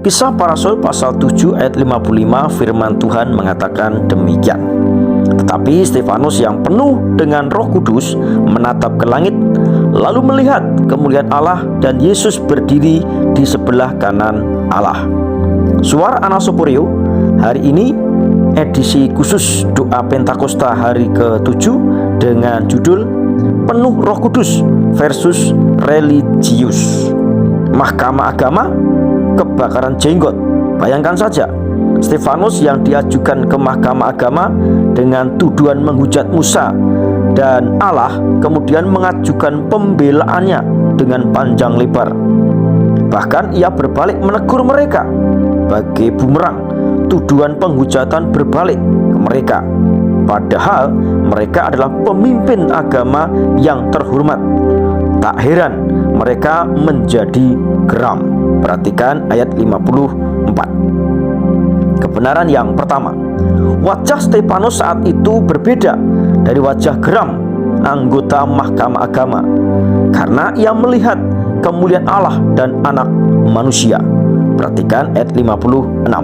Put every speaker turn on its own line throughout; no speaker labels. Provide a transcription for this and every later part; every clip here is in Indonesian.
Kisah Para Rasul pasal 7 ayat 55 firman Tuhan mengatakan demikian. Tetapi Stefanus yang penuh dengan Roh Kudus menatap ke langit, lalu melihat kemuliaan Allah dan Yesus berdiri di sebelah kanan Allah. Suara Anasoporio, hari ini edisi khusus doa Pentakosta hari ke-7 dengan judul Penuh Roh Kudus versus Religius. Mahkamah Agama, kebakaran jenggot. Bayangkan saja, Stefanus yang diajukan ke Mahkamah Agama dengan tuduhan menghujat Musa dan Allah kemudian mengajukan pembelaannya dengan panjang lebar. Bahkan ia berbalik menegur mereka. Bagai bumerang, tuduhan penghujatan berbalik ke mereka. Padahal mereka adalah pemimpin agama yang terhormat. Tak heran mereka menjadi geram. Perhatikan ayat 54. Kebenaran yang pertama, wajah Stefanus saat itu berbeda dari wajah geram anggota Mahkamah Agama, karena ia melihat kemuliaan Allah dan anak manusia. Perhatikan ayat 56.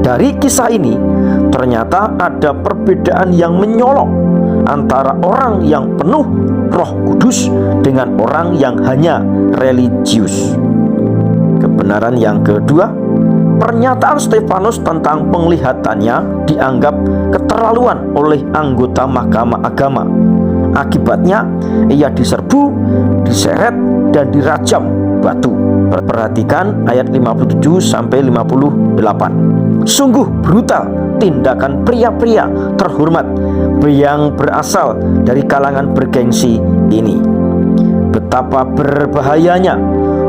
Dari kisah ini ternyata ada perbedaan yang menyolok antara orang yang penuh Roh Kudus dengan orang yang hanya religius. Kebenaran yang kedua, pernyataan Stefanus tentang penglihatannya dianggap keterlaluan oleh anggota Mahkamah Agama. Akibatnya ia diserbu, diseret, dan dirajam batu. Perhatikan ayat 57 sampai 58. Sungguh brutal tindakan pria-pria terhormat yang berasal dari kalangan bergengsi ini. Betapa berbahayanya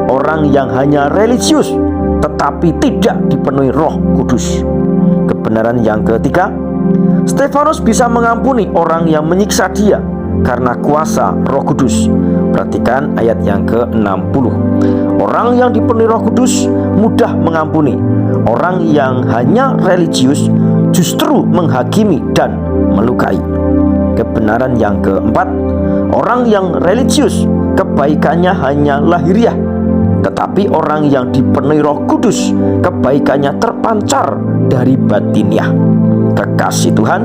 orang yang hanya religius tetapi tidak dipenuhi Roh Kudus. Kebenaran yang ketiga, Stefanus bisa mengampuni orang yang menyiksa dia karena kuasa Roh Kudus. Perhatikan ayat yang ke-60. Orang yang dipenuhi Roh Kudus mudah mengampuni. Orang yang hanya religius justru menghakimi dan melukai. Kebenaran yang keempat, orang yang religius kebaikannya hanya lahiriah, tetapi orang yang dipenuhi Roh Kudus kebaikannya terpancar dari batiniah. Kekasih Tuhan,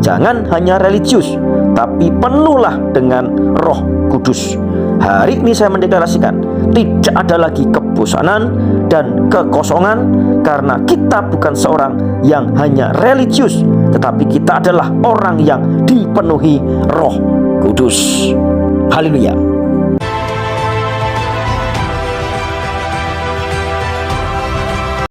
jangan hanya religius, tapi penuhlah dengan Roh Kudus. Hari ini saya mendeklarasikan, tidak ada lagi kebosanan dan kekosongan, karena kita bukan seorang yang hanya religius, tetapi kita adalah orang yang dipenuhi Roh Kudus. Haleluya.